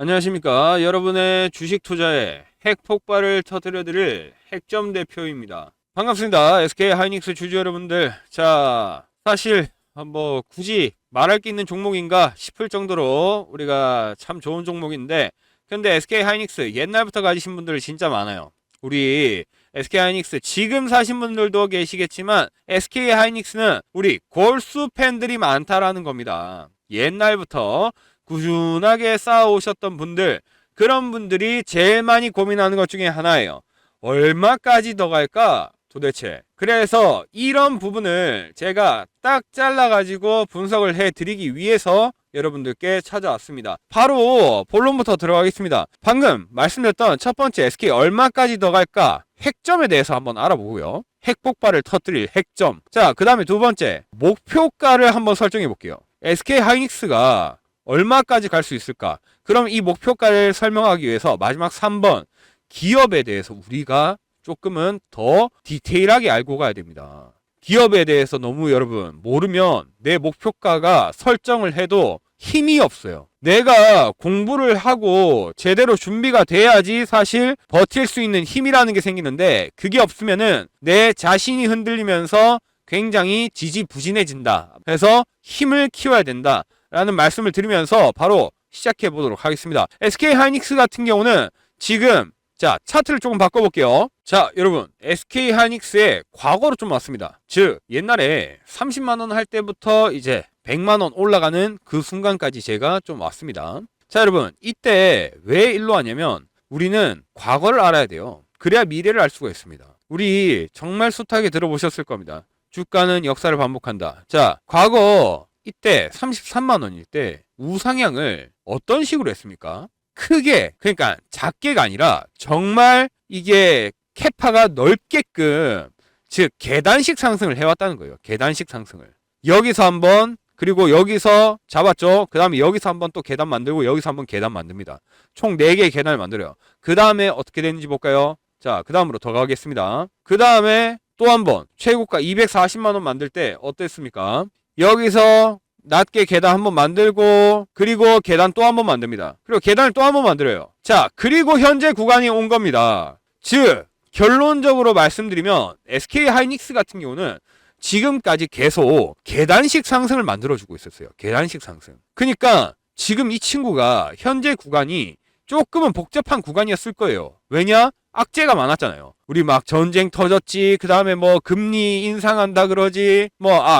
안녕하십니까. 여러분의 주식 투자에 핵 폭발을 터뜨려드릴 핵점 대표입니다. 반갑습니다. SK 하이닉스 주주 여러분들. 자, 사실 뭐 굳이 말할 게 있는 종목인가 싶을 정도로 우리가 참 좋은 종목인데, 근데 SK 하이닉스 옛날부터 가지신 분들 진짜 많아요. 우리 SK 하이닉스 지금 사신 분들도 계시겠지만, SK 하이닉스는 우리 골수 팬들이 많다라는 겁니다. 옛날부터 꾸준하게 쌓아오셨던 분들, 그런 분들이 제일 많이 고민하는 것 중에 하나예요. 얼마까지 더 갈까 도대체. 그래서 이런 부분을 제가 딱 잘라가지고 분석을 해드리기 위해서 여러분들께 찾아왔습니다. 바로 본론부터 들어가겠습니다. 방금 말씀드렸던 첫 번째 SK 얼마까지 더 갈까 핵점에 대해서 한번 알아보고요. 핵폭발을 터뜨릴 핵점. 자, 그 다음에 두 번째 목표가를 한번 설정해 볼게요. SK 하이닉스가 얼마까지 갈 수 있을까? 그럼 이 목표가를 설명하기 위해서 마지막 3번 기업에 대해서 우리가 조금은 더 디테일하게 알고 가야 됩니다. 기업에 대해서 너무 여러분 모르면 내 목표가가 설정을 해도 힘이 없어요. 내가 공부를 하고 제대로 준비가 돼야지 사실 버틸 수 있는 힘이라는 게 생기는데, 그게 없으면은 내 자신이 흔들리면서 굉장히 지지부진해진다. 그래서 힘을 키워야 된다 라는 말씀을 드리면서 바로 시작해 보도록 하겠습니다. SK 하이닉스 같은 경우는 지금 차트를 조금 바꿔볼게요. 자, 여러분 SK 하이닉스의 과거로 좀 왔습니다. 즉 옛날에 30만원 할 때부터 이제 100만원 올라가는 그 순간까지 제가 좀 왔습니다. 자, 여러분 이때 왜 일로 왔냐면 우리는 과거를 알아야 돼요. 그래야 미래를 알 수가 있습니다. 우리 정말 숱하게 들어보셨을 겁니다. 주가는 역사를 반복한다. 자, 과거 이때 33만원일 때 우상향을 어떤 식으로 했습니까? 크게, 그러니까 작게가 아니라 정말 이게 캐파가 넓게끔, 즉 계단식 상승을 해왔다는 거예요. 계단식 상승을 여기서 한번, 그리고 여기서 잡았죠. 그 다음에 여기서 한번 또 계단 만들고 여기서 한번 계단 만듭니다. 총 4개의 계단을 만들어요. 그 다음에 어떻게 되는지 볼까요? 자, 그 다음으로 더 가겠습니다. 그 다음에 또 한번 최고가 240만원 만들 때 어땠습니까? 여기서 낮게 계단 한번 만들고, 그리고 계단 또 한번 만듭니다. 그리고 계단을 또 한번 만들어요. 자, 그리고 현재 구간이 온 겁니다. 즉 결론적으로 말씀드리면 SK 하이닉스 같은 경우는 지금까지 계속 계단식 상승을 만들어주고 있었어요. 계단식 상승. 그러니까 지금 이 친구가 현재 구간이 조금은 복잡한 구간이었을 거예요. 왜냐? 악재가 많았잖아요. 우리 막 전쟁 터졌지, 그 다음에 뭐 금리 인상한다 그러지,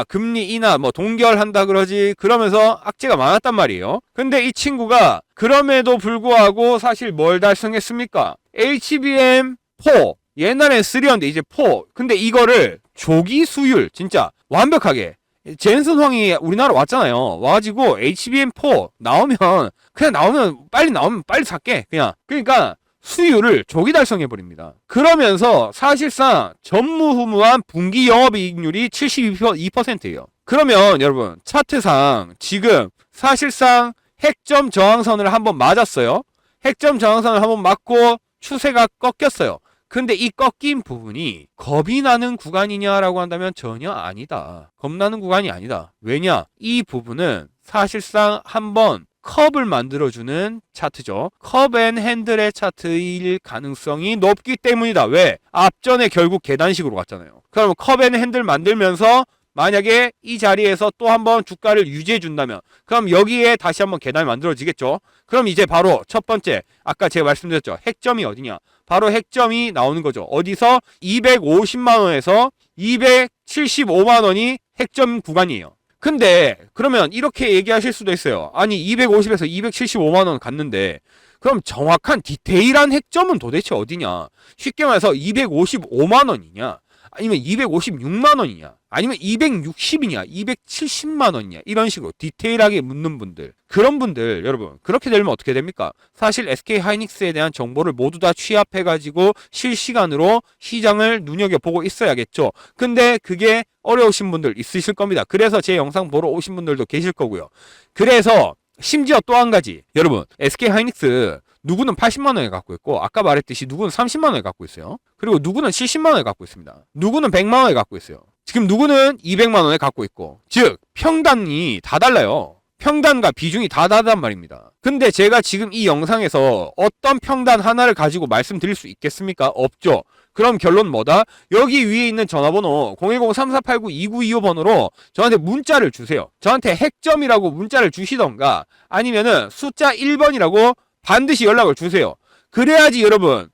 금리 인하 동결한다 그러지, 그러면서 악재가 많았단 말이에요. 근데 이 친구가 그럼에도 불구하고 사실 뭘 달성했습니까? HBM4, 옛날엔 3였는데 이제 4. 근데 이거를 조기 수율 진짜 완벽하게, 젠슨 황이 우리나라 왔잖아요. 와가지고 HBM4 빨리 나오면 빨리 살게 그냥. 그러니까 수율을 조기 달성해버립니다. 그러면서 사실상 전무후무한 분기 영업이익률이 72%예요. 그러면 여러분 차트상 지금 사실상 핵점 저항선을 한번 맞았어요. 핵점 저항선을 한번 맞고 추세가 꺾였어요. 근데 이 꺾인 부분이 겁이 나는 구간이냐라고 한다면 전혀 아니다. 겁나는 구간이 아니다. 왜냐? 이 부분은 사실상 한번 컵을 만들어주는 차트죠. 컵 앤 핸들의 차트일 가능성이 높기 때문이다. 왜? 앞전에 결국 계단식으로 갔잖아요. 그럼 컵 앤 핸들 만들면서 만약에 이 자리에서 또 한번 주가를 유지해 준다면, 그럼 여기에 다시 한번 계단이 만들어지겠죠. 그럼 이제 바로 첫 번째, 아까 제가 말씀드렸죠. 핵점이 어디냐? 바로 핵점이 나오는 거죠. 어디서? 250만원에서 275만원이 핵점 구간이에요. 근데 그러면 이렇게 얘기하실 수도 있어요. 아니 250에서 275만원 갔는데 그럼 정확한 디테일한 핵점은 도대체 어디냐? 쉽게 말해서 255만원이냐? 아니면 256만원이냐? 아니면 260이냐? 270만원이냐? 이런 식으로 디테일하게 묻는 분들, 그런 분들 여러분, 그렇게 되면 어떻게 됩니까? 사실 SK 하이닉스에 대한 정보를 모두 다 취합해가지고 실시간으로 시장을 눈여겨보고 있어야겠죠. 근데 그게 어려우신 분들 있으실 겁니다. 그래서 제 영상 보러 오신 분들도 계실 거고요. 그래서 심지어 또 한 가지, 여러분 SK 하이닉스 누구는 80만원에 갖고 있고, 아까 말했듯이 누구는 30만원에 갖고 있어요. 그리고 누구는 70만원에 갖고 있습니다. 누구는 100만원에 갖고 있어요. 지금 누구는 200만원에 갖고 있고, 즉 평단이 다 달라요. 평단과 비중이 다 다르단 말입니다. 근데 제가 지금 이 영상에서 어떤 평단 하나를 가지고 말씀드릴 수 있겠습니까? 없죠. 그럼 결론 뭐다? 여기 위에 있는 전화번호 010-3489-2925 번호로 저한테 문자를 주세요. 저한테 핵점이라고 문자를 주시던가 아니면은 숫자 1번이라고 반드시 연락을 주세요. 그래야지 여러분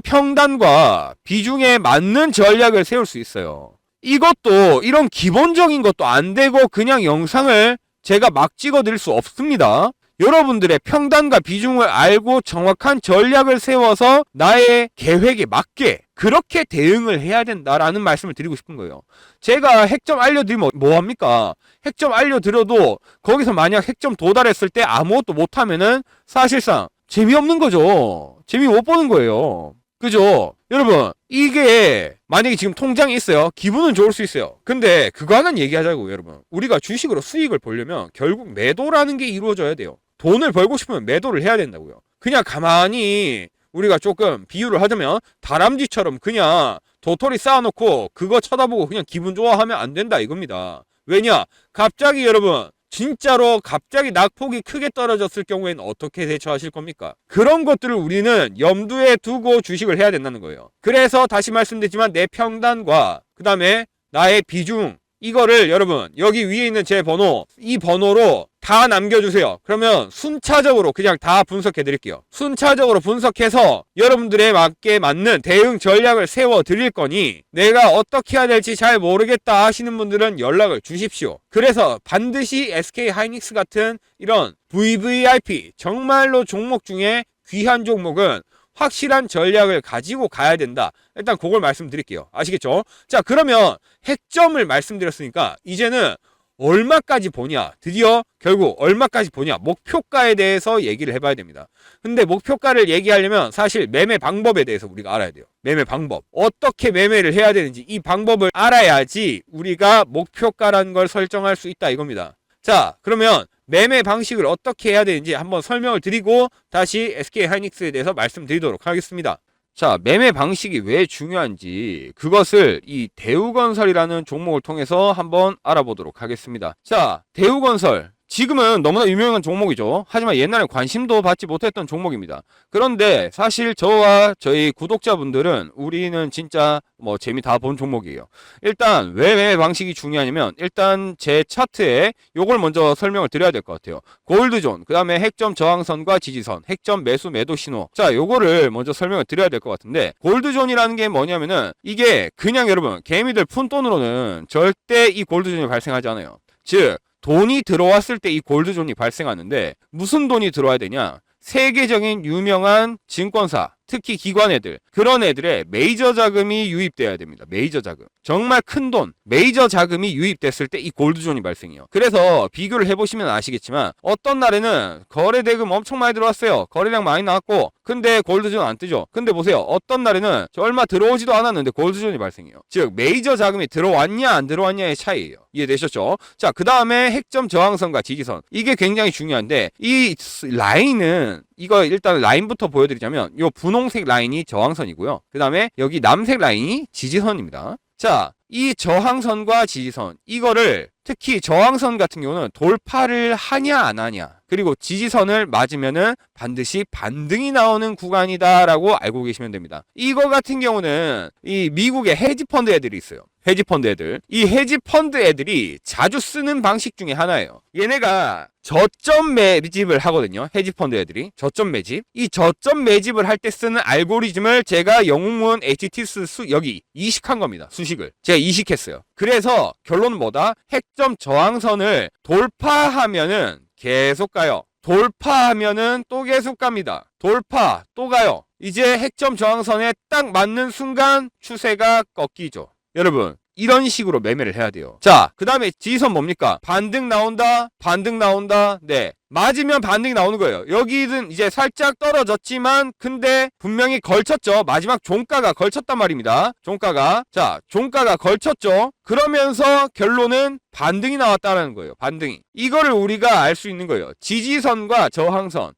평단과 비중에 맞는 전략을 세울 수 있어요. 이것도 이런 기본적인 것도 안 되고 그냥 영상을 제가 막 찍어 드릴 수 없습니다. 여러분들의 평단과 비중을 알고 정확한 전략을 세워서 나의 계획에 맞게 그렇게 대응을 해야 된다라는 말씀을 드리고 싶은 거예요. 제가 핵점 알려드리면 뭐합니까? 핵점 알려드려도 거기서 만약 핵점 도달했을 때 아무것도 못하면은 사실상 재미없는 거죠. 재미 못 보는 거예요. 그죠? 여러분 이게 만약에 지금 통장이 있어요. 기분은 좋을 수 있어요. 근데 그거 하나는 얘기하자고요. 여러분 우리가 주식으로 수익을 보려면 결국 매도라는 게 이루어져야 돼요. 돈을 벌고 싶으면 매도를 해야 된다고요. 그냥 가만히 우리가 조금 비유를 하자면 다람쥐처럼 그냥 도토리 쌓아놓고 그거 쳐다보고 그냥 기분 좋아하면 안 된다 이겁니다. 왜냐? 갑자기 여러분 진짜로 갑자기 낙폭이 크게 떨어졌을 경우에는 어떻게 대처하실 겁니까? 그런 것들을 우리는 염두에 두고 주식을 해야 된다는 거예요. 그래서 다시 말씀드리지만 내 평단과 그 다음에 나의 비중 이거를 여러분 여기 위에 있는 제 번호 이 번호로 다 남겨주세요. 그러면 순차적으로 그냥 다 분석해 드릴게요. 순차적으로 분석해서 여러분들에 맞게 맞는 대응 전략을 세워 드릴 거니 내가 어떻게 해야 될지 잘 모르겠다 하시는 분들은 연락을 주십시오. 그래서 반드시 SK 하이닉스 같은 이런 VVIP 정말로 종목 중에 귀한 종목은 확실한 전략을 가지고 가야 된다. 일단 그걸 말씀드릴게요. 아시겠죠? 자, 그러면 핵점을 말씀드렸으니까 이제는 얼마까지 보냐, 드디어 결국 얼마까지 보냐, 목표가에 대해서 얘기를 해봐야 됩니다. 근데 목표가를 얘기하려면 사실 매매 방법에 대해서 우리가 알아야 돼요. 매매 방법, 어떻게 매매를 해야 되는지 이 방법을 알아야지 우리가 목표가라는 걸 설정할 수 있다 이겁니다. 자, 그러면 매매 방식을 어떻게 해야 되는지 한번 설명을 드리고 다시 SK 하이닉스에 대해서 말씀드리도록 하겠습니다. 자, 매매 방식이 왜 중요한지 그것을 이 대우건설이라는 종목을 통해서 한번 알아보도록 하겠습니다. 자, 대우건설 지금은 너무나 유명한 종목이죠. 하지만 옛날에 관심도 받지 못했던 종목입니다. 그런데 사실 저와 저희 구독자분들은 우리는 진짜 뭐 재미 다 본 종목이에요. 일단 왜 매매 방식이 중요하냐면 일단 제 차트에 요걸 먼저 설명을 드려야 될 것 같아요. 골드존, 그 다음에 핵점 저항선과 지지선, 핵점 매수 매도 신호. 자, 요거를 먼저 설명을 드려야 될 것 같은데 골드존이라는 게 뭐냐면은 이게 그냥 여러분 개미들 푼돈으로는 절대 이 골드존이 발생하지 않아요. 즉 돈이 들어왔을 때 이 골드존이 발생하는데 무슨 돈이 들어와야 되냐? 세계적인 유명한 증권사, 특히 기관 애들, 그런 애들의 메이저 자금이 유입돼야 됩니다. 메이저 자금. 정말 큰 돈, 메이저 자금이 유입됐을 때 이 골드존이 발생해요. 그래서 비교를 해보시면 아시겠지만 어떤 날에는 거래 대금 엄청 많이 들어왔어요. 거래량 많이 나왔고 근데 골드존 안 뜨죠. 근데 보세요. 어떤 날에는 얼마 들어오지도 않았는데 골드존이 발생해요. 즉 메이저 자금이 들어왔냐 안 들어왔냐의 차이예요. 이해되셨죠? 자, 그 다음에 핵점 저항선과 지지선. 이게 굉장히 중요한데 이 라인은 이거 일단 라인부터 보여드리자면 요 분홍색 라인이 저항선이고요. 그 다음에 여기 남색 라인이 지지선입니다. 자, 이 저항선과 지지선 이거를 특히 저항선 같은 경우는 돌파를 하냐 안 하냐 그리고 지지선을 맞으면은 반드시 반등이 나오는 구간이다라고 알고 계시면 됩니다. 이거 같은 경우는 이 미국의 헤지펀드 애들이 있어요. 헤지펀드 애들. 이 헤지펀드 애들이 자주 쓰는 방식 중에 하나예요. 얘네가 저점 매집을 하거든요. 헤지펀드 애들이 저점 매집. 이 저점 매집을 할 때 쓰는 알고리즘을 제가 영웅문 HTS 여기 이식한 겁니다. 수식을 제가 이식했어요. 그래서 결론은 뭐다? 핵점 저항선을 돌파하면은 계속 가요. 돌파하면은 또 계속 갑니다. 돌파 또 가요. 이제 핵점 저항선에 딱 맞는 순간 추세가 꺾이죠. 여러분 이런 식으로 매매를 해야 돼요. 자, 그 다음에 지지선 뭡니까? 반등 나온다, 반등 나온다. 네, 맞으면 반등이 나오는 거예요. 여기는 이제 살짝 떨어졌지만 근데 분명히 걸쳤죠. 마지막 종가가 걸쳤단 말입니다. 종가가. 자, 종가가 걸쳤죠. 그러면서 결론은 반등이 나왔다는 거예요. 반등이. 이거를 우리가 알 수 있는 거예요. 지지선과 저항선.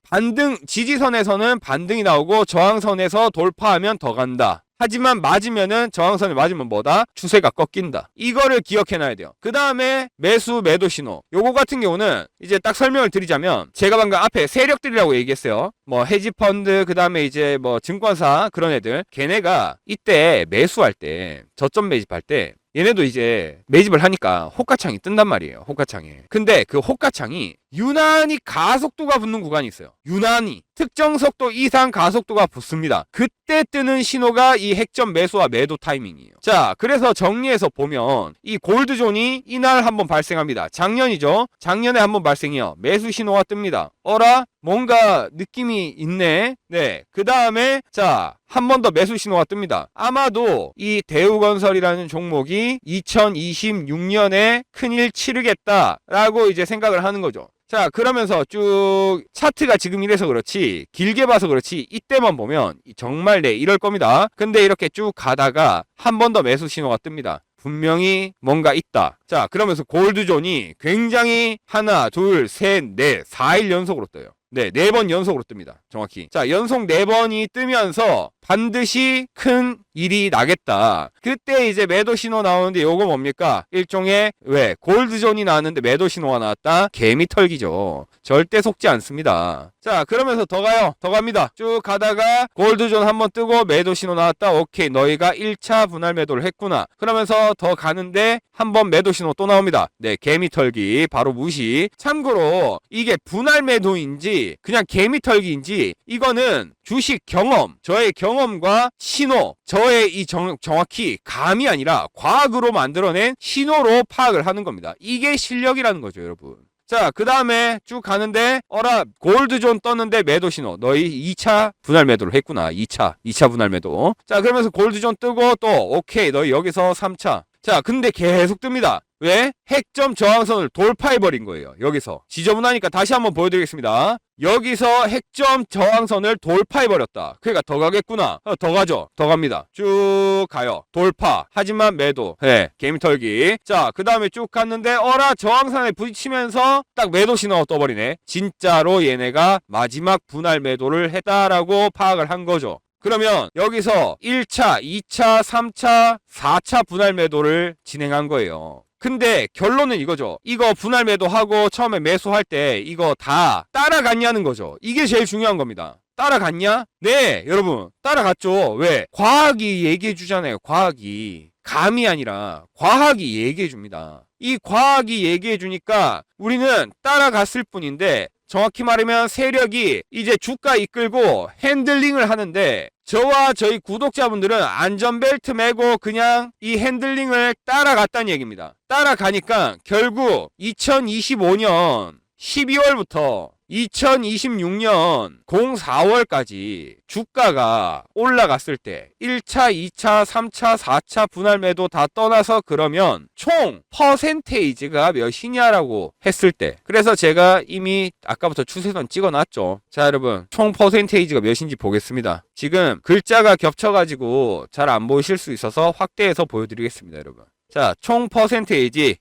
지지선에서는 반등이 나오고 저항선에서 돌파하면 더 간다. 하지만 맞으면은 저항선에 맞으면 뭐다? 추세가 꺾인다. 이거를 기억해놔야 돼요. 그 다음에 매수 매도 신호. 요거 같은 경우는 이제 딱 설명을 드리자면 제가 방금 앞에 세력들이라고 얘기했어요. 뭐 헤지펀드 그 다음에 이제 뭐 증권사 그런 애들 걔네가 이때 매수할 때 저점 매집할 때 얘네도 이제 매집을 하니까 호가창이 뜬단 말이에요. 호가창에. 근데 그 호가창이 유난히 가속도가 붙는 구간이 있어요. 유난히 특정 속도 이상 가속도가 붙습니다. 그때 뜨는 신호가 이 핵점 매수와 매도 타이밍이에요. 자, 그래서 정리해서 보면 이 골드존이 이날 한번 발생합니다. 작년이죠. 작년에 한번 발생해요. 매수 신호가 뜹니다. 어라? 뭔가 느낌이 있네. 네. 그 다음에 자, 한 번 더 매수 신호가 뜹니다. 아마도 이 대우건설이라는 종목이 2026년에 큰일 치르겠다라고 이제 생각을 하는 거죠. 자, 그러면서 쭉 차트가 지금 이래서 그렇지 길게 봐서 그렇지 이때만 보면 정말 네 이럴 겁니다. 근데 이렇게 쭉 가다가 한 번 더 매수 신호가 뜹니다. 분명히 뭔가 있다. 자, 그러면서 골드존이 굉장히 하나, 둘, 셋, 넷, 4일 연속으로 떠요. 네, 4번 연속으로 뜹니다. 정확히. 자, 연속 4번이 뜨면서 반드시 큰 일이 나겠다. 그때 이제 매도 신호 나오는데 요거 뭡니까? 일종의 왜? 골드존이 나왔는데 매도 신호가 나왔다? 개미털기죠. 절대 속지 않습니다. 자, 그러면서 더 가요. 더 갑니다. 쭉 가다가 골드존 한번 뜨고 매도 신호 나왔다. 오케이. 너희가 1차 분할 매도를 했구나. 그러면서 더 가는데 한번 매도 신호 또 나옵니다. 네, 개미털기 바로 무시. 참고로 이게 분할 매도인지 그냥 개미털기인지 이거는 주식 경험, 저의 경험과 신호, 저의 이 정확히 감이 아니라 과학으로 만들어낸 신호로 파악을 하는 겁니다. 이게 실력이라는 거죠, 여러분. 자, 그 다음에 쭉 가는데 어라 골드존 떴는데 매도 신호. 너희 2차 분할 매도를 했구나. 2차 분할 매도. 자, 그러면서 골드존 뜨고 또 오케이. 너희 여기서 3차. 자, 근데 계속 뜹니다. 왜? 핵점 저항선을 돌파해버린 거예요. 여기서. 지저분하니까 다시 한번 보여드리겠습니다. 여기서 핵점 저항선을 돌파해버렸다. 그러니까 더 가겠구나. 더 가죠. 더 갑니다. 쭉 가요. 돌파. 하지만 매도. 네, 개미털기. 자, 그 다음에 쭉 갔는데 어라 저항선에 부딪히면서 딱 매도 신호가 떠버리네. 진짜로 얘네가 마지막 분할 매도를 했다라고 파악을 한 거죠. 그러면 여기서 1차, 2차, 3차, 4차 분할 매도를 진행한 거예요. 근데 결론은 이거죠. 이거 분할 매도하고 처음에 매수할 때 이거 다 따라갔냐는 거죠. 이게 제일 중요한 겁니다. 따라갔냐? 네, 여러분. 따라갔죠. 왜? 과학이 얘기해 주잖아요. 과학이. 감이 아니라 과학이 얘기해 줍니다. 이 과학이 얘기해 주니까 우리는 따라갔을 뿐인데 정확히 말하면 세력이 이제 주가 이끌고 핸들링을 하는데 저와 저희 구독자분들은 안전벨트 매고 그냥 이 핸들링을 따라갔다는 얘기입니다. 따라가니까 결국 2025년 12월부터 2026년 04월까지 주가가 올라갔을 때 1차, 2차, 3차, 4차 분할 매도 다 떠나서 그러면 총 퍼센테이지가 몇이냐라고 했을 때 그래서 제가 이미 아까부터 추세선 찍어놨죠. 자, 여러분 총 퍼센테이지가 몇인지 보겠습니다. 지금 글자가 겹쳐가지고 잘 안 보이실 수 있어서 확대해서 보여드리겠습니다. 여러분. 자, 총 퍼센테이지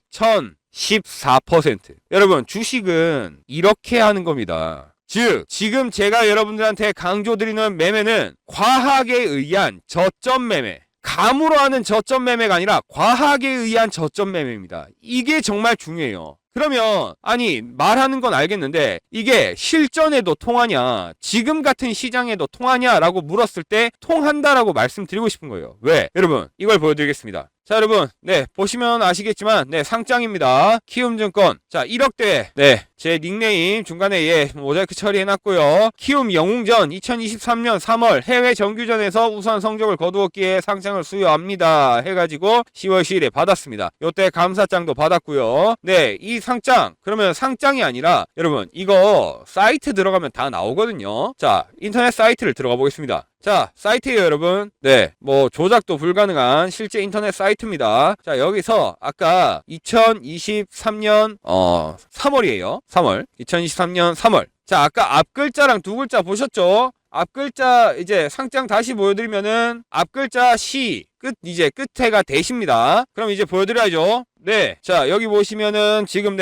14%. 여러분 주식은 이렇게 하는 겁니다. 즉 지금 제가 여러분들한테 강조드리는 매매는 과학에 의한 저점 매매, 감으로 하는 저점 매매가 아니라 과학에 의한 저점 매매입니다. 이게 정말 중요해요. 그러면 아니 말하는 건 알겠는데 이게 실전에도 통하냐, 지금 같은 시장에도 통하냐라고 물었을 때 통한다라고 말씀드리고 싶은 거예요. 왜? 여러분 이걸 보여드리겠습니다. 자, 여러분 네 보시면 아시겠지만 네 상장입니다. 키움증권. 자, 1억대. 네 제 닉네임 중간에 예 모자이크 처리해놨고요. 키움 영웅전 2023년 3월 해외 정규전에서 우수한 성적을 거두었기에 상장을 수여합니다 해가지고 10월 10일에 받았습니다. 요때 감사장도 받았고요. 네, 이 상장 그러면 상장이 아니라 여러분 이거 사이트 들어가면 다 나오거든요. 자, 인터넷 사이트를 들어가 보겠습니다. 자, 사이트에요, 여러분. 네, 뭐 조작도 불가능한 실제 인터넷 사이트입니다. 자, 여기서 아까 2023년 3월이에요. 3월. 2023년 3월. 자, 아까 앞 글자랑 두 글자 보셨죠? 앞 글자 이제 상장 다시 보여드리면은 앞 글자 시 끝 이제 끝에가 대십니다. 그럼 이제 보여드려야죠. 네, 자 여기 보시면은 지금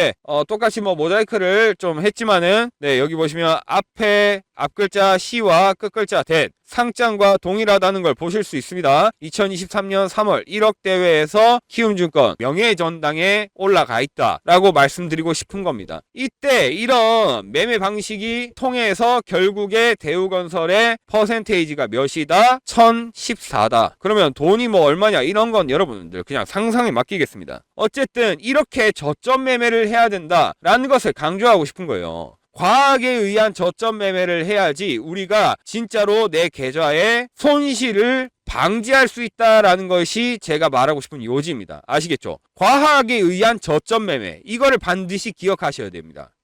똑같이 뭐 모자이크를 좀 했지만은 여기 보시면 앞 글자 C와 끝 글자 that 상장과 동일하다는 걸 보실 수 있습니다. 2023년 3월 1억 대회에서 키움증권 명예전당에 올라가 있다라고 말씀드리고 싶은 겁니다. 이때 이런 매매 방식이 통해서 결국에 대우건설의 퍼센테이지가 몇이다? 1014다. 그러면 돈이 뭐 얼마냐? 이런 건 여러분들 그냥 상상에 맡기겠습니다. 어쨌든 이렇게 저점 매매를 해야 된다라는 것을 강조하고 싶은 거예요. 과학에 의한 저점 매매를 해야지 우리가 진짜로 내 계좌의 손실을 방지할 수 있다라는 것이 제가 말하고 싶은 요지입니다. 아시겠죠? 과학에 의한 저점 매매, 이거를 반드시 기억하셔야 됩니다.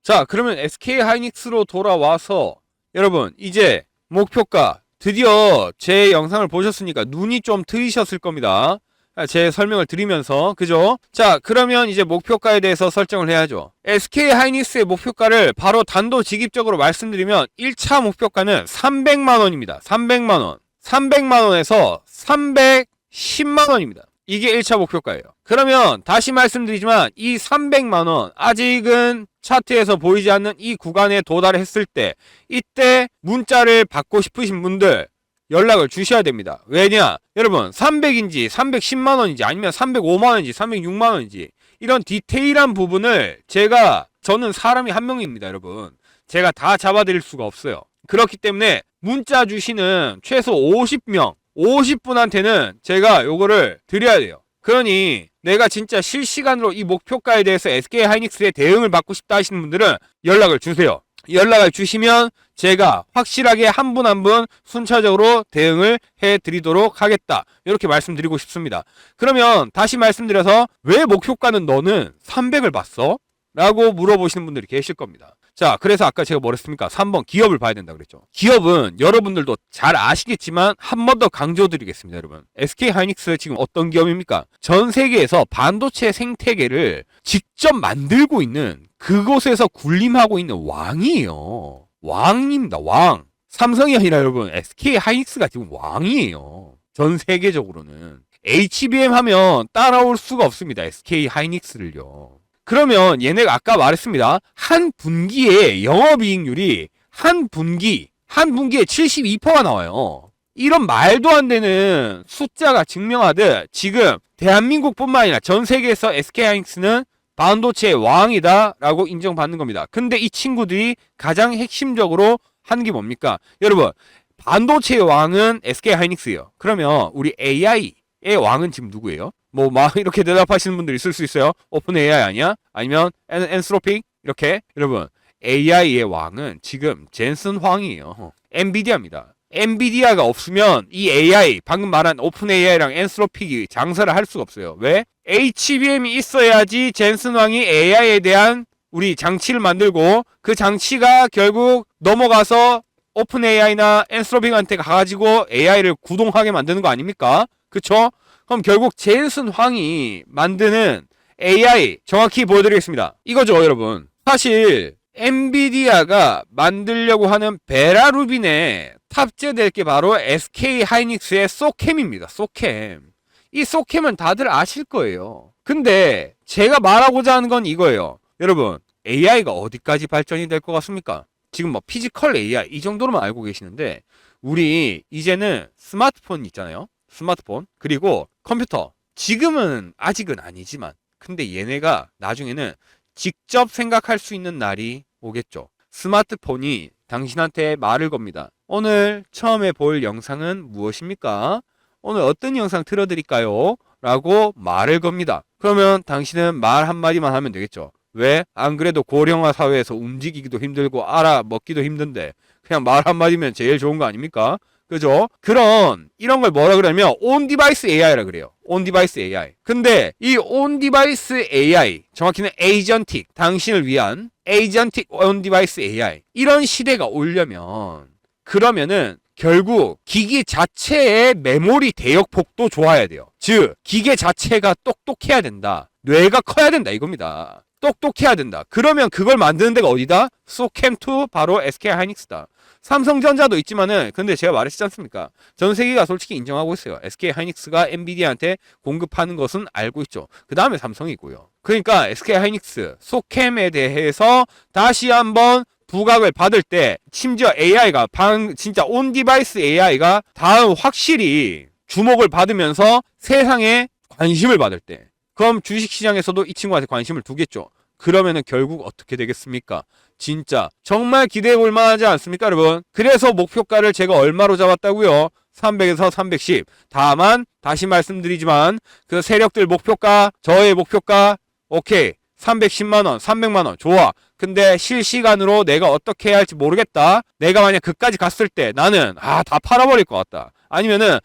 자, 그러면 SK하이닉스로 돌아와서 여러분 이제 목표가, 드디어 제 영상을 보셨으니까 눈이 좀 트이셨을 겁니다. 제 설명을 드리면서, 그죠? 자, 그러면 이제 목표가에 대해서 설정을 해야죠. SK하이닉스의 목표가를 바로 단도직입적으로 말씀드리면 1차 목표가는 300만원입니다. 300만원. 300만원에서 310만원입니다. 이게 1차 목표가예요. 그러면 다시 말씀드리지만 이 300만원, 아직은 차트에서 보이지 않는 이 구간에 도달했을 때, 이때 문자를 받고 싶으신 분들 연락을 주셔야 됩니다. 왜냐? 여러분 300인지 310만원인지 아니면 305만원인지 306만원인지 이런 디테일한 부분을 저는 사람이 한 명입니다. 여러분 제가 다 잡아드릴 수가 없어요. 그렇기 때문에 문자 주시는 최소 50명 50분한테는 제가 요거를 드려야 돼요. 그러니 내가 진짜 실시간으로 이 목표가에 대해서 SK하이닉스의 대응을 받고 싶다 하시는 분들은 연락을 주세요. 연락을 주시면 제가 확실하게 한 분 한 분 순차적으로 대응을 해드리도록 하겠다, 이렇게 말씀드리고 싶습니다. 그러면 다시 말씀드려서 왜 목표가는 너는 300을 봤어? 라고 물어보시는 분들이 계실 겁니다. 자, 그래서 아까 제가 뭐랬습니까? 3번 기업을 봐야 된다고 그랬죠. 기업은 여러분들도 잘 아시겠지만 한 번 더 강조드리겠습니다. 여러분 SK하이닉스 지금 어떤 기업입니까? 전 세계에서 반도체 생태계를 직접 만들고 있는, 그곳에서 군림하고 있는 왕이에요. 왕입니다. 왕. 삼성이 아니라 여러분 SK하이닉스가 지금 왕이에요. 전 세계적으로는. HBM 하면 따라올 수가 없습니다. SK하이닉스를요. 그러면 얘네가 아까 말했습니다. 한 분기에 영업이익률이 한 분기에 72%가 나와요. 이런 말도 안 되는 숫자가 증명하듯 지금 대한민국뿐만 아니라 전 세계에서 SK하이닉스는 반도체의 왕이다 라고 인정받는 겁니다. 근데 이 친구들이 가장 핵심적으로 하는 게 뭡니까? 여러분 반도체의 왕은 SK하이닉스예요. 그러면 우리 AI의 왕은 지금 누구예요? 막 이렇게 대답하시는 분들 있을 수 있어요. 오픈 AI 아니야? 아니면 엔스로픽? 이렇게. 여러분 AI의 왕은 지금 젠슨 황이에요. 엔비디아입니다. 엔비디아가 없으면 이 AI, 방금 말한 오픈 AI랑 엔스로픽이 장사를 할 수가 없어요. 왜? HBM이 있어야지 젠슨 황이 AI에 대한 우리 장치를 만들고, 그 장치가 결국 넘어가서 오픈 AI나 엔스로픽한테 가가지고 AI를 구동하게 만드는 거 아닙니까? 그쵸? 그럼 결국 젠슨 황이 만드는 AI 정확히 보여드리겠습니다. 이거죠, 여러분. 사실 엔비디아가 만들려고 하는 베라루빈에 탑재될 게 바로 SK하이닉스의 소캠입니다. 소캠. 이 소캠은 다들 아실 거예요. 근데 제가 말하고자 하는 건 이거예요. 여러분 AI가 어디까지 발전이 될 것 같습니까? 지금 뭐 피지컬 AI 이 정도로만 알고 계시는데, 우리 이제는 스마트폰 있잖아요. 스마트폰 그리고 컴퓨터, 지금은 아직은 아니지만 근데 얘네가 나중에는 직접 생각할 수 있는 날이 오겠죠. 스마트폰이 당신한테 말을 겁니다. 오늘 처음에 볼 영상은 무엇입니까? 오늘 어떤 영상 틀어드릴까요? 라고 말을 겁니다. 그러면 당신은 말 한마디만 하면 되겠죠. 왜? 안 그래도 고령화 사회에서 움직이기도 힘들고 알아먹기도 힘든데 그냥 말 한마디면 제일 좋은 거 아닙니까? 그죠? 이런 걸 뭐라 그러냐면 온 디바이스 AI라 그래요. 온 디바이스 AI. 근데 이 온 디바이스 AI, 정확히는 에이전틱, 당신을 위한 에이전틱 온 디바이스 AI, 이런 시대가 오려면, 그러면은 결국 기기 자체의 메모리 대역폭도 좋아야 돼요. 즉 기계 자체가 똑똑해야 된다. 뇌가 커야 된다 이겁니다. 똑똑해야 된다. 그러면 그걸 만드는 데가 어디다? 소캠2 바로 SK하이닉스다. 삼성전자도 있지만은 근데 제가 말했지 않습니까? 전 세계가 솔직히 인정하고 있어요. SK 하이닉스가 엔비디아한테 공급하는 것은 알고 있죠. 그 다음에 삼성이고요. 그러니까 SK 하이닉스 소캠에 대해서 다시 한번 부각을 받을 때 심지어 AI가 진짜 온 디바이스 AI가 다음 확실히 주목을 받으면서 세상에 관심을 받을 때 그럼 주식시장에서도 이 친구한테 관심을 두겠죠. 그러면은 결국 어떻게 되겠습니까? 진짜 정말 기대해 볼 만하지 않습니까, 여러분? 그래서 목표가를 제가 얼마로 잡았다고요? 300에서 310. 다만 다시 말씀드리지만 그 세력들 목표가, 저의 목표가 오케이. 310만 원, 300만 원. 좋아. 근데 실시간으로 내가 어떻게 해야 할지 모르겠다. 내가 만약 그까지 갔을 때 나는 다 팔아버릴 것 같다. 아니면은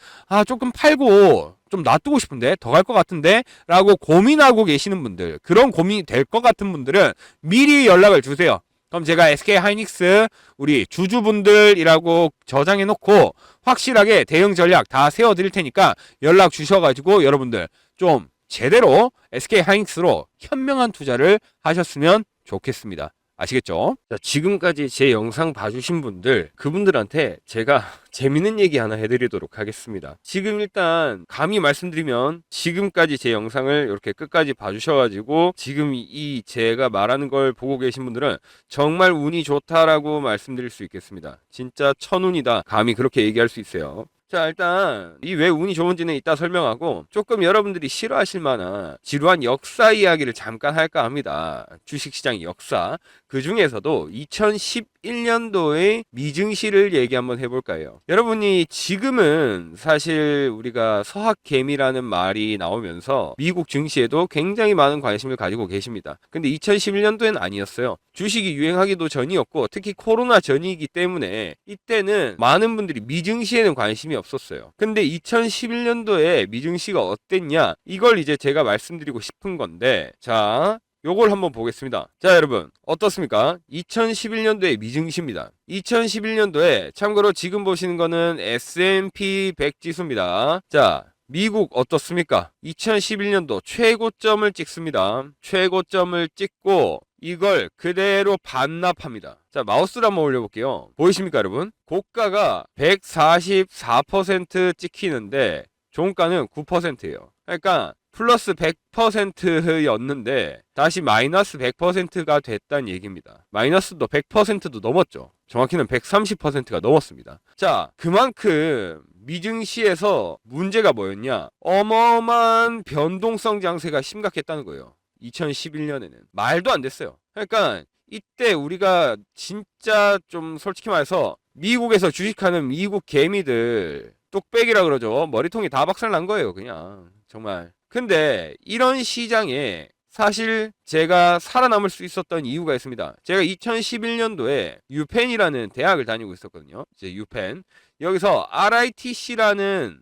조금 팔고 좀 놔두고 싶은데 더 갈 것 같은데 라고 고민하고 계시는 분들, 그런 고민이 될 것 같은 분들은 미리 연락을 주세요. 그럼 제가 SK 하이닉스 우리 주주분들이라고 저장해 놓고 확실하게 대응 전략 다 세워 드릴 테니까 연락 주셔가지고 여러분들 좀 제대로 SK 하이닉스로 현명한 투자를 하셨으면 좋겠습니다. 아시겠죠? 자, 지금까지 제 영상 봐주신 분들, 그분들한테 제가 재밌는 얘기 하나 해드리도록 하겠습니다. 지금 일단 감히 말씀드리면 지금까지 제 영상을 이렇게 끝까지 봐주셔가지고 지금 이 제가 말하는 걸 보고 계신 분들은 정말 운이 좋다라고 말씀드릴 수 있겠습니다. 진짜 천운이다. 감히 그렇게 얘기할 수 있어요. 자, 일단 이 왜 운이 좋은지는 이따 설명하고 조금 여러분들이 싫어하실 만한 지루한 역사 이야기를 잠깐 할까 합니다. 주식시장 역사. 그 중에서도 2011년도의 미증시를 얘기 한번 해볼까요? 여러분이 지금은 사실 우리가 서학개미라는 말이 나오면서 미국 증시에도 굉장히 많은 관심을 가지고 계십니다. 근데 2011년도엔 아니었어요. 주식이 유행하기도 전이었고 특히 코로나 전이기 때문에 이때는 많은 분들이 미증시에는 관심이 없었어요. 근데 2011년도에 미증시가 어땠냐? 이걸 이제 제가 말씀드리고 싶은 건데, 자, 요걸 한번 보겠습니다. 자, 여러분 어떻습니까? 2011년도에 미증시입니다. 2011년도에 참고로 지금 보시는 거는 S&P 100 지수입니다. 자, 미국 어떻습니까? 2011년도 최고점을 찍습니다. 최고점을 찍고 이걸 그대로 반납합니다. 자, 마우스를 한번 올려볼게요. 보이십니까, 여러분? 고가가 144% 찍히는데 종가는 9%예요. 그러니까 플러스 100%였는데 다시 마이너스 100%가 됐다는 얘기입니다. 마이너스도 100%도 넘었죠. 정확히는 130%가 넘었습니다. 자, 그만큼 미증시에서 문제가 뭐였냐? 어마어마한 변동성 장세가 심각했다는 거예요. 2011년에는 말도 안 됐어요. 그러니까 이때 우리가 진짜 좀 솔직히 말해서 미국에서 주식하는 미국 개미들 뚝배기라 그러죠. 머리통이 다 박살난 거예요, 그냥. 정말. 근데 이런 시장에 사실 제가 살아남을 수 있었던 이유가 있습니다. 제가 2011년도에 유펜이라는 대학을 다니고 있었거든요. 이제 유펜. 여기서 RITC라는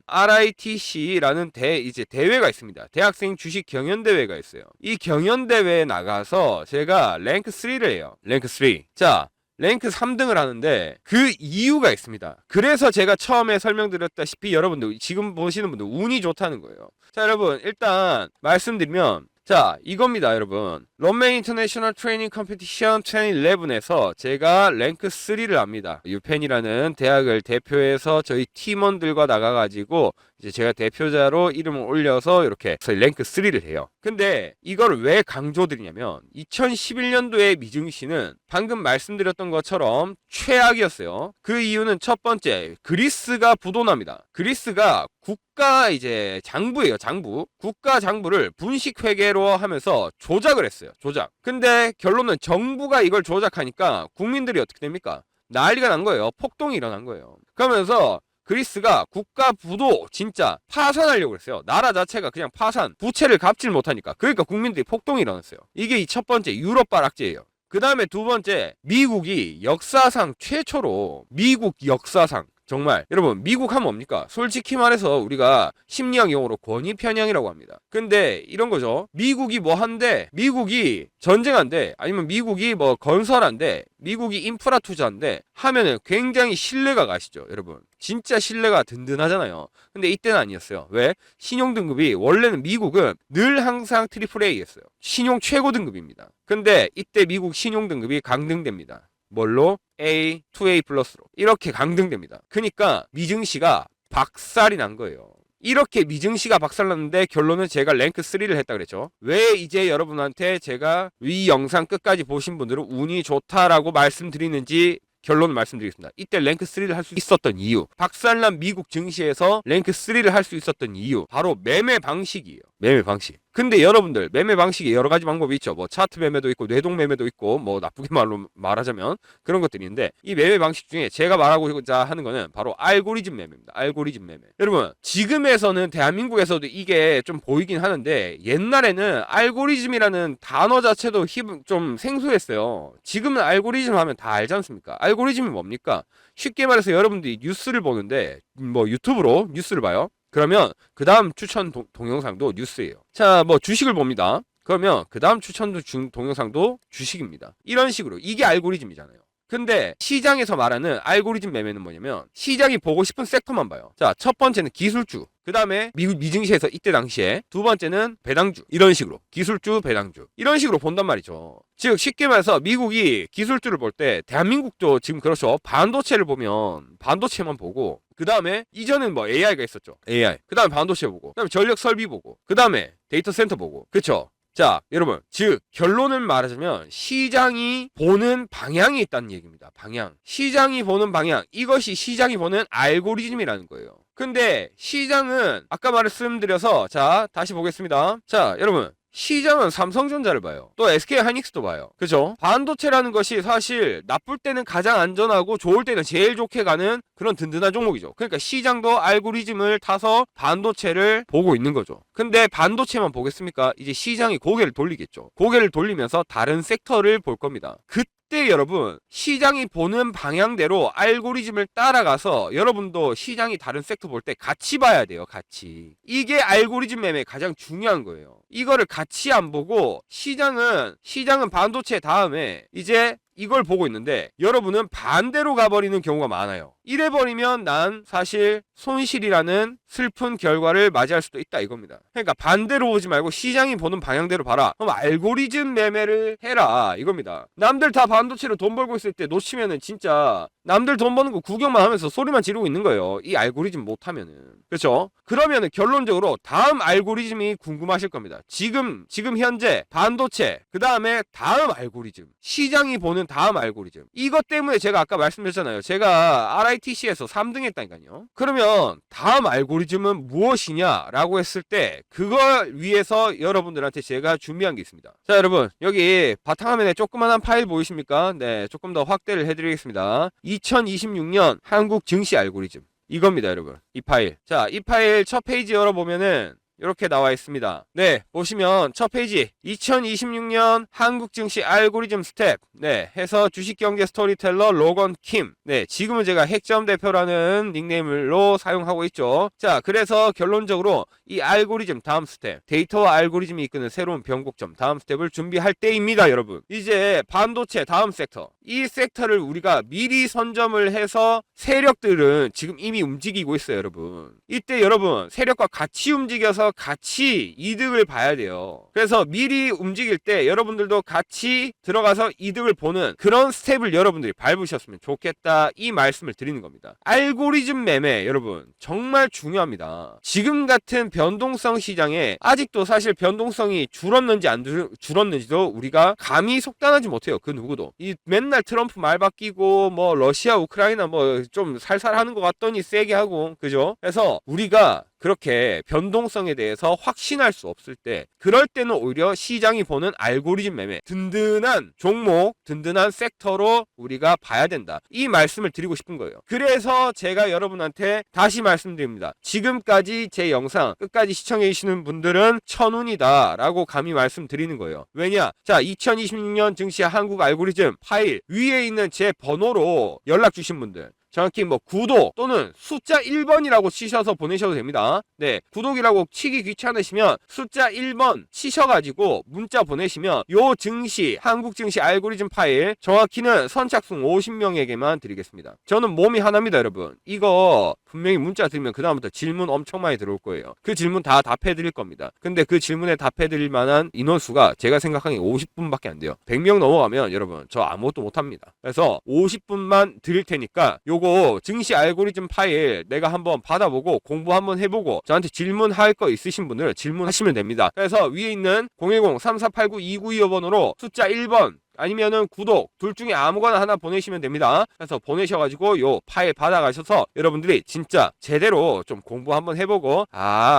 이제 대회가 있습니다. 대학생 주식 경연 대회가 있어요. 이 경연 대회에 나가서 제가 랭크 3를 해요. 랭크 3. 자, 랭크 3등을 하는데 그 이유가 있습니다. 그래서 제가 처음에 설명드렸다시피 여러분들 지금 보시는 분들 운이 좋다는 거예요. 자, 여러분 일단 말씀드리면 자, 이겁니다, 여러분. 런맨 인터내셔널 트레이닝 컴피티션 2011에서 제가 랭크 3를 합니다. 유펜이라는 대학을 대표해서 저희 팀원들과 나가가지고 이제 제가 대표자로 이름을 올려서 이렇게 랭크 3를 해요. 근데 이걸 왜 강조드리냐면 2011년도에 미증시는 방금 말씀드렸던 것처럼 최악이었어요. 그 이유는 첫 번째, 그리스가 부도납니다. 그리스가 국가 이제 장부예요, 장부. 국가 장부를 분식 회계로 하면서 조작을 했어요. 조작. 근데 결론은 정부가 이걸 조작하니까 국민들이 어떻게 됩니까? 난리가 난 거예요. 폭동이 일어난 거예요. 그러면서 그리스가 국가 부도 진짜 파산하려고 했어요. 나라 자체가 그냥 파산, 부채를 갚질 못하니까. 그러니까 국민들이 폭동이 일어났어요. 이게 이 첫 번째 유럽 발악제예요. 그 다음에 두 번째, 미국이 역사상 최초로 미국 역사상 정말 여러분 미국 하면 뭡니까? 솔직히 말해서 우리가 심리학 용어로 권위 편향이라고 합니다. 근데 이런 거죠. 미국이 뭐 한대, 미국이 전쟁한대, 아니면 미국이 뭐 건설한대, 미국이 인프라 투자한대 하면은 굉장히 신뢰가 가시죠, 여러분. 진짜 신뢰가 든든하잖아요. 근데 이때는 아니었어요. 왜? 신용 등급이 원래는 미국은 늘 항상 트리플 A였어요. 신용 최고 등급입니다. 근데 이때 미국 신용 등급이 강등됩니다. 뭘로? A, 2A 플러스로 이렇게 강등됩니다. 그러니까 미증시가 박살이 난 거예요. 이렇게 미증시가 박살났는데 결론은 제가 랭크 3를 했다 그랬죠. 왜 이제 여러분한테 제가 이 영상 끝까지 보신 분들은 운이 좋다라고 말씀드리는지 결론을 말씀드리겠습니다. 이때 랭크 3를 할 수 있었던 이유, 박살난 미국 증시에서 랭크 3를 할 수 있었던 이유, 바로 매매 방식이에요. 매매 방식. 근데 여러분들 매매 방식이 여러 가지 방법이 있죠. 뭐 차트 매매도 있고 뇌동 매매도 있고 뭐 나쁘게 말하자면 그런 것들이 있는데 이 매매 방식 중에 제가 말하고자 하는 거는 바로 알고리즘 매매입니다. 알고리즘 매매. 여러분 지금에서는 대한민국에서도 이게 좀 보이긴 하는데 옛날에는 알고리즘이라는 단어 자체도 좀 생소했어요. 지금은 알고리즘 하면 다 알지 않습니까? 알고리즘이 뭡니까? 쉽게 말해서 여러분들이 뉴스를 보는데 뭐 유튜브로 뉴스를 봐요. 그러면 그 다음 추천 동영상도 뉴스예요. 자, 뭐 주식을 봅니다. 그러면 그 다음 추천 동영상도 주식입니다. 이런 식으로 이게 알고리즘이잖아요. 근데 시장에서 말하는 알고리즘 매매는 뭐냐면 시장이 보고 싶은 섹터만 봐요. 자, 첫 번째는 기술주, 그 다음에 미증시에서 이때 당시에 두 번째는 배당주, 이런 식으로 기술주, 배당주 이런 식으로 본단 말이죠. 즉 쉽게 말해서 미국이 기술주를 볼 때 대한민국도 지금 그렇죠. 반도체를 보면 반도체만 보고 그 다음에 이전엔 뭐 AI가 있었죠. AI. 그 다음에 반도체 보고 그 다음에 전력 설비 보고 그 다음에 데이터 센터 보고 그쵸. 자, 여러분, 즉 결론을 말하자면 시장이 보는 방향이 있다는 얘기입니다. 방향. 시장이 보는 방향. 이것이 시장이 보는 알고리즘이라는 거예요. 근데 시장은 아까 말씀드려서 자, 다시 보겠습니다. 자, 여러분. 시장은 삼성전자를 봐요. 또 SK 하이닉스도 봐요. 그죠? 반도체라는 것이 사실 나쁠 때는 가장 안전하고 좋을 때는 제일 좋게 가는 그런 든든한 종목이죠. 그러니까 시장도 알고리즘을 타서 반도체를 보고 있는 거죠. 근데 반도체만 보겠습니까? 이제 시장이 고개를 돌리겠죠. 고개를 돌리면서 다른 섹터를 볼 겁니다. 그때 여러분 시장이 보는 방향대로 알고리즘을 따라가서 여러분도 시장이 다른 섹터 볼 때 같이 봐야 돼요. 같이. 이게 알고리즘 매매의 가장 중요한 거예요. 이거를 같이 안 보고 시장은 반도체 다음에 이제 이걸 보고 있는데 여러분은 반대로 가버리는 경우가 많아요. 이래버리면 난 사실 손실이라는 슬픈 결과를 맞이할 수도 있다 이겁니다. 그러니까 반대로 보지 말고 시장이 보는 방향대로 봐라. 그럼 알고리즘 매매를 해라 이겁니다. 남들 다 반도체로 돈 벌고 있을 때 놓치면은 진짜 남들 돈 버는 거 구경만 하면서 소리만 지르고 있는 거예요. 이 알고리즘 못하면은. 그렇죠? 그러면은 결론적으로 다음 알고리즘이 궁금하실 겁니다. 지금 현재 반도체 그 다음에 다음 알고리즘 시장이 보는 다음 알고리즘 이것 때문에 제가 아까 말씀드렸잖아요. 제가 RITC에서 3등 했다니까요. 그러면 다음 알고리즘은 무엇이냐 라고 했을 때 그걸 위해서 여러분들한테 제가 준비한 게 있습니다. 자, 여러분 여기 바탕화면에 조그만한 파일 보이십니까? 네, 조금 더 확대를 해드리겠습니다. 2026년 한국 증시 알고리즘 이겁니다, 여러분. 이 파일. 자, 이 파일 첫 페이지 열어보면은 이렇게 나와 있습니다. 네, 보시면 첫 페이지 2026년 한국 증시 알고리즘 스텝 네, 해서 주식경제 스토리텔러 로건 킴 네, 지금은 제가 핵점 대표라는 닉네임으로 사용하고 있죠. 자, 그래서 결론적으로 이 알고리즘 다음 스텝 데이터와 알고리즘이 이끄는 새로운 변곡점 다음 스텝을 준비할 때입니다, 여러분. 이제 반도체 다음 섹터 이 섹터를 우리가 미리 선점을 해서 세력들은 지금 이미 움직이고 있어요, 여러분. 이때 여러분 세력과 같이 움직여서 같이 이득을 봐야 돼요. 그래서 미리 움직일 때 여러분들도 같이 들어가서 이득을 보는 그런 스텝을 여러분들이 밟으셨으면 좋겠다 이 말씀을 드리는 겁니다. 알고리즘 매매 여러분 정말 중요합니다. 지금 같은 변동성 시장에 아직도 사실 변동성이 줄었는지 안 줄었는지도 우리가 감히 속단하지 못해요. 그 누구도. 이 맨날 트럼프 말 바뀌고 뭐 러시아 우크라이나 뭐 좀 살살 하는 것 같더니 세게 하고 그죠? 그래서 우리가 그렇게 변동성에 대해서 확신할 수 없을 때 그럴 때는 오히려 시장이 보는 알고리즘 매매 든든한 종목 든든한 섹터로 우리가 봐야 된다 이 말씀을 드리고 싶은 거예요. 그래서 제가 여러분한테 다시 말씀드립니다. 지금까지 제 영상 끝까지 시청해 주시는 분들은 천운이다 라고 감히 말씀드리는 거예요. 왜냐? 자, 2026년 증시 한국 알고리즘 파일 위에 있는 제 번호로 연락 주신 분들 정확히 뭐 구독 또는 숫자 1번이라고 치셔서 보내셔도 됩니다. 네, 구독이라고 치기 귀찮으시면 숫자 1번 치셔가지고 문자 보내시면 요 증시, 한국 증시 알고리즘 파일 정확히는 선착순 50명에게만 드리겠습니다. 저는 몸이 하나입니다, 여러분. 이거 분명히 문자 드리면 그 다음부터 질문 엄청 많이 들어올 거예요. 그 질문 다 답해 드릴 겁니다. 근데 그 질문에 답해 드릴 만한 인원수가 제가 생각하기에 50분밖에 안 돼요. 100명 넘어가면 여러분 저 아무것도 못 합니다. 그래서 50분만 드릴 테니까 요거 증시 알고리즘 파일 내가 한번 받아보고 공부 한번 해보고 저한테 질문할 거 있으신 분들 질문하시면 됩니다. 그래서 위에 있는 010-3489-2925번으로 숫자 1번 아니면은 구독 둘 중에 아무거나 하나 보내시면 됩니다. 그래서 보내셔가지고 요 파일 받아가셔서 여러분들이 진짜 제대로 좀 공부 한번 해보고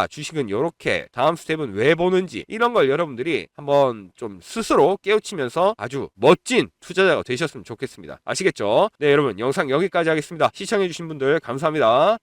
주식은 요렇게 다음 스텝은 왜 보는지 이런 걸 여러분들이 한번 좀 스스로 깨우치면서 아주 멋진 투자자가 되셨으면 좋겠습니다. 아시겠죠? 네, 여러분 영상 여기까지 하겠습니다. 시청해주신 분들 감사합니다.